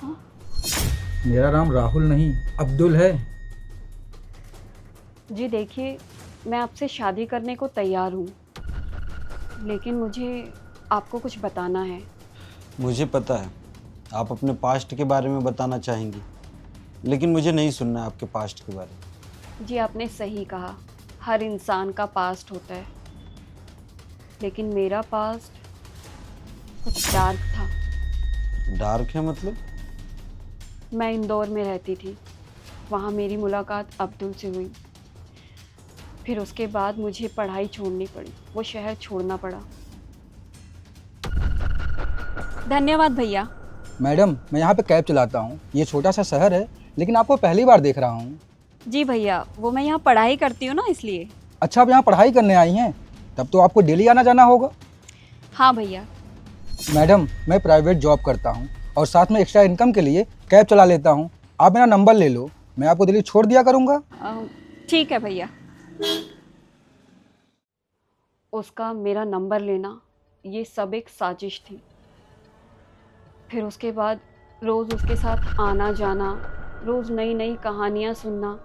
हाँ? मेरा नाम राहुल नहीं अब्दुल है। जी देखिए, मैं आपसे शादी करने को तैयार हूँ, लेकिन मुझे आपको कुछ बताना है। मुझे पता है आप अपने पास्ट के बारे में बताना चाहेंगी, लेकिन मुझे नहीं सुनना है आपके पास्ट के बारे में। जी आपने सही कहा, हर इंसान का पास्ट होता है, लेकिन मेरा पास्ट कुछ डार्क था। डार्क है मतलब? मैं इंदौर में रहती थी, वहाँ मेरी मुलाकात अब्दुल से हुई। फिर उसके बाद मुझे पढ़ाई छोड़नी पड़ी, वो शहर छोड़ना पड़ा। धन्यवाद भैया। मैडम, मैं यहाँ पे कैब चलाता हूँ। ये छोटा सा शहर है, लेकिन आपको पहली बार देख रहा हूँ। जी भैया, वो मैं यहाँ पढ़ाई करती हूँ ना, इसलिए। अच्छा, आप यहाँ पढ़ाई करने आई हैं? तब तो आपको डेली आना जाना होगा। हाँ भैया। मैडम, मैं प्राइवेट जॉब करता हूँ और साथ में एक्स्ट्रा इनकम के लिए कैब चला लेता हूँ। आप मेरा नंबर ले लो, मैं आपको दिल्ली छोड़ दिया करूँगा। ठीक है भैया। उसका मेरा नंबर लेना, ये सब एक साजिश थी। फिर उसके बाद रोज़ उसके साथ आना जाना, रोज़ नई नई कहानियाँ सुनना,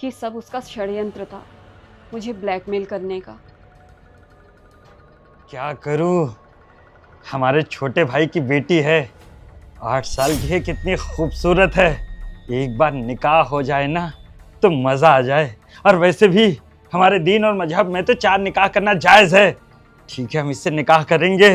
ये सब उसका षड्यंत्र था, मुझे ब्लैकमेल करने का। क्या करूं? हमारे छोटे भाई की बेटी है, 8 साल की है, कितनी खूबसूरत है। एक बार निकाह हो जाए ना तो मज़ा आ जाए। और वैसे भी हमारे दीन और मजहब में तो 4 निकाह करना जायज़ है। ठीक है, हम इससे निकाह करेंगे।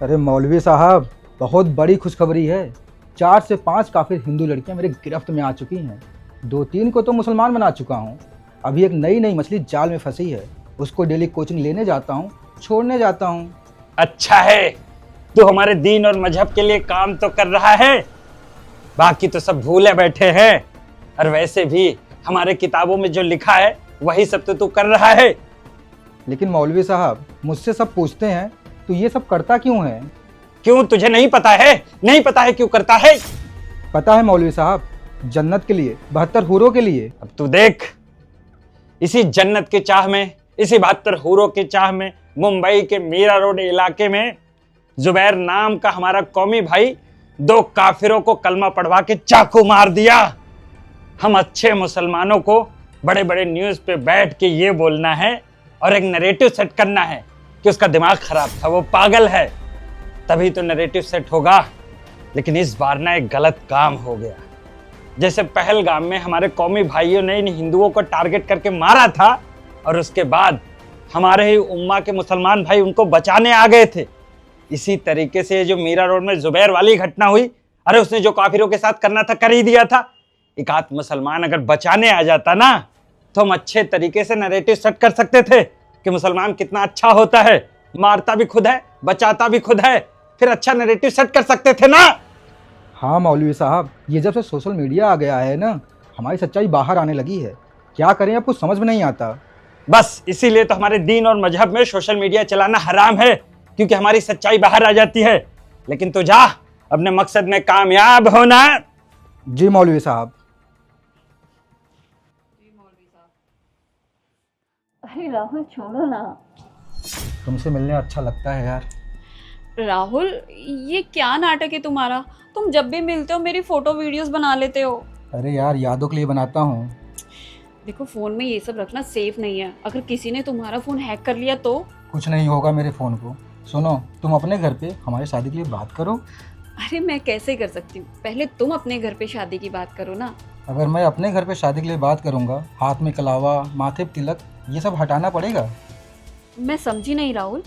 अरे मौलवी साहब, बहुत बड़ी खुशखबरी है। 4 से 5 काफिर हिंदू लड़कियां मेरे गिरफ्त में आ चुकी हैं। 2-3 को तो मुसलमान बना चुका हूँ। अभी एक नई मछली जाल में फंसी है, उसको डेली कोचिंग लेने जाता हूँ, छोड़ने जाता हूँ। अच्छा है, तू हमारे दीन और मजहब के लिए काम तो कर रहा है, बाकी तो सब भूले बैठे हैं। और वैसे भी हमारे किताबों में जो लिखा है वही सब तो तू कर रहा है। लेकिन मौलवी साहब, मुझसे सब पूछते हैं तो ये सब करता क्यों है? क्यों, तुझे नहीं पता है? नहीं पता है क्यों करता है? पता है मौलवी साहब, जन्नत के लिए, 72 हूरों के लिए। अब तू देख, इसी जन्नत के चाह में, इसी 72 हूरों के चाह में मुंबई के मीरा रोड इलाके में जुबैर नाम का हमारा कौमी भाई 2 काफिरों को कलमा पढ़वा के चाकू मार दिया। हम अच्छे मुसलमानों को बड़े बड़े न्यूज पे बैठ के ये बोलना है और एक नैरेटिव सेट करना है कि उसका दिमाग खराब था, वो पागल है, तभी तो नैरेटिव सेट होगा। लेकिन इस बार ना एक गलत काम हो गया। जैसे पहलगाम में हमारे कौमी भाइयों ने इन हिंदुओं को टारगेट करके मारा था और उसके बाद हमारे ही उम्मा के मुसलमान भाई उनको बचाने आ गए थे, इसी तरीके से जो मीरा रोड में जुबैर वाली घटना हुई, अरे उसने जो काफिरों के साथ करना था कर ही दिया था। एक आध मुसलमान अगर बचाने आ जाता ना तो हम अच्छे तरीके से नैरेटिव सेट कर सकते थे कि मुसलमान कितना अच्छा होता है, मारता भी खुद है, बचाता भी खुद है। फिर अच्छा नैरेटिव सेट कर सकते थे ना। हाँ मौलवी साहब, ये जब से सोशल मीडिया आ गया है ना, हमारी सच्चाई बाहर आने लगी है। क्या करें, आपको समझ में नहीं आता। बस इसीलिए तो हमारे दीन और मजहब में सोशल मीडिया चलाना हराम है, क्योंकि हमारी सच्चाई बाहर आ जाती है। लेकिन तू जा, अपने मकसद में कामयाब होना। जी मौलवी साहब। अरे राहुल, छोड़ो ना। तुमसे मिलने अच्छा लगता है यार। राहुल, ये क्या नाटक है तुम्हारा? तुम जब भी मिलते हो मेरी फोटो वीडियोस बना लेते हो। अरे यार, यादों के लिए बनाता हूँ। देखो, फोन में ये सब रखना सेफ नहीं है, अगर किसी ने तुम्हारा फोन हैक कर लिया तो। कुछ नहीं होगा मेरे फ़ोन को। सुनो, तुम अपने घर पे हमारी शादी के लिए बात करो। अरे मैं कैसे कर सकती हूँ, पहले तुम अपने घर पे शादी की बात करो ना। अगर मैं अपने घर पे शादी के लिए बात करूँगा, हाथ में कलावा, माथे पे तिलक, ये सब हटाना पड़ेगा। मैं समझी नहीं राहुल।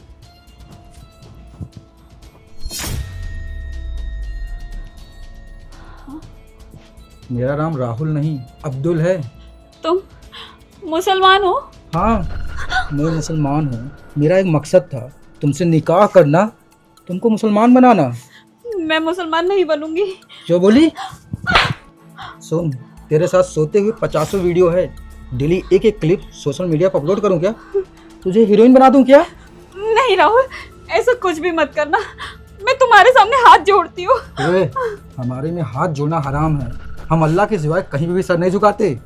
मेरा नाम राहुल नहीं अब्दुल है। तुम मुसलमान हो? हाँ, मैं मुसलमान हूँ। मेरा एक मकसद था, तुमसे निकाह करना, तुमको मुसलमान बनाना। मैं मुसलमान नहीं बनूंगी। जो बोली? सुन, तेरे साथ सोते हुए 50 वीडियो है, डेली एक एक क्लिप सोशल मीडिया पर अपलोड करूँ क्या? तुझे हीरोइन बना दूँ क्या? नहीं राहुल, ऐसा कुछ भी मत करना, मैं तुम्हारे सामने हाथ जोड़ती हूँ। हमारे में हाथ जोड़ना हराम है। हम अल्लाह के सिवाय कहीं भी सर नहीं झुकाते।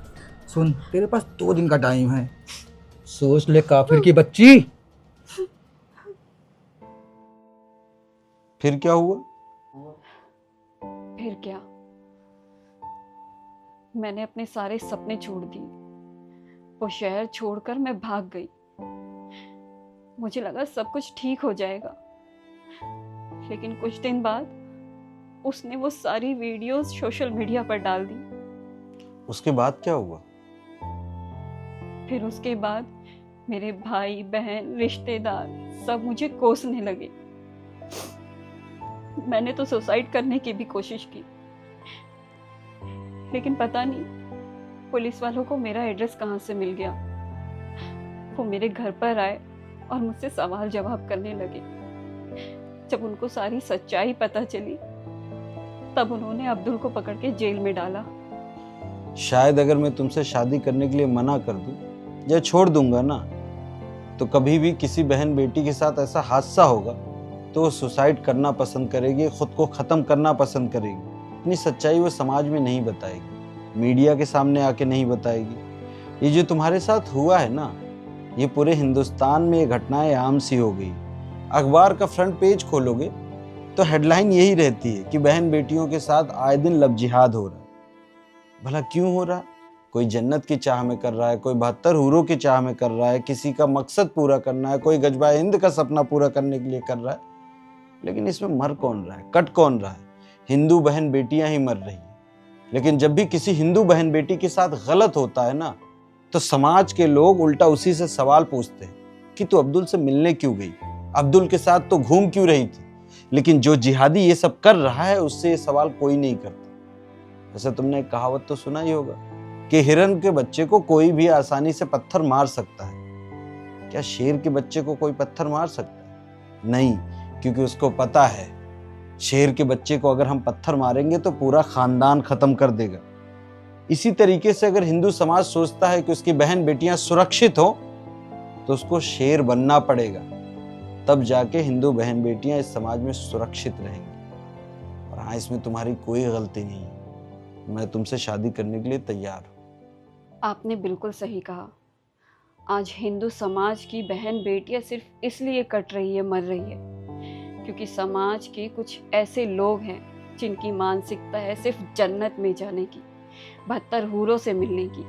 सुन, तेरे पास 2 दिन का टाइम है, सोच ले काफिर की बच्ची। फिर क्या हुआ? फिर क्या, मैंने अपने सारे सपने छोड़ दिए। वो शहर छोड़कर मैं भाग गई। मुझे लगा सब कुछ ठीक हो जाएगा, लेकिन कुछ दिन बाद उसने वो सारी वीडियोस सोशल मीडिया पर डाल दी। उसके बाद क्या हुआ? फिर उसके बाद मेरे भाई बहन रिश्तेदार सब मुझे कोसने लगे। मैंने तो सुसाइड करने की भी कोशिश की, लेकिन पता नहीं पुलिस वालों को मेरा एड्रेस कहाँ से मिल गया। वो मेरे घर पर आए और मुझसे सवाल जवाब करने लगे। जब उनको सारी सच्चाई पता चली, तब उन्होंने अब्दुल को पकड़ के जेल में डाला। शायद अगर मैं तुमसे शादी करने के लिए मना कर दूं या छोड़ दूंगा ना, तो कभी भी किसी बहन बेटी के साथ ऐसा हादसा होगा तो वो सुसाइड करना पसंद करेगी, खुद को ख़त्म करना पसंद करेगी। अपनी सच्चाई वो समाज में नहीं बताएगी, मीडिया के सामने आके नहीं बताएगी। ये जो तुम्हारे साथ हुआ है ना, ये पूरे हिंदुस्तान में ये घटनाएं आम सी हो गई। अखबार का फ्रंट पेज खोलोगे तो हेडलाइन यही रहती है कि बहन बेटियों के साथ आए दिन लव जिहाद हो रहा है। भला क्यों हो रहा? कोई जन्नत की चाह में कर रहा है, कोई 72 हूरों की चाह में कर रहा है, किसी का मकसद पूरा करना है, कोई गजबा हिंद का सपना पूरा करने के लिए कर रहा है। लेकिन इसमें मर कौन रहा है, कट कौन रहा है? हिंदू बहन बेटियां ही मर रही हैं। लेकिन जब भी किसी हिंदू बहन बेटी के साथ गलत होता है ना, तो समाज के लोग उल्टा उसी से सवाल पूछते हैं कि तू अब्दुल से मिलने क्यों गई, अब्दुल के साथ तो घूम क्यों रही थी। लेकिन जो जिहादी ये सब कर रहा है, उससे ये सवाल कोई नहीं करता। वैसे तुमने एक कहावत तो सुना ही होगा कि हिरन के बच्चे को कोई भी आसानी से पत्थर मार सकता है। क्या शेर के बच्चे को कोई पत्थर मार सकता है? नहीं, क्योंकि उसको पता है शेर के बच्चे को अगर हम पत्थर मारेंगे तो पूरा खानदान खत्म कर देगा। इसी तरीके से अगर हिंदू समाज सोचता है कि उसकी बहन बेटियां सुरक्षित हो, तो उसको शेर बनना पड़ेगा, तब जाके हिंदू बहन बेटियां इस समाज में सुरक्षित रहेंगी। और हाँ, इसमें तुम्हारी कोई गलती नहीं है। मैं तुमसे शादी करने के लिए तैयार हूँ। आपने बिल्कुल सही कहा। आज हिंदू समाज की बहन बेटियां सिर्फ इसलिए कट रही है, मर रही है, क्योंकि समाज के कुछ ऐसे लोग हैं जिनकी मानसिकता है सिर्फ जन्नत में जाने की, 72 हूरों से मिलने की।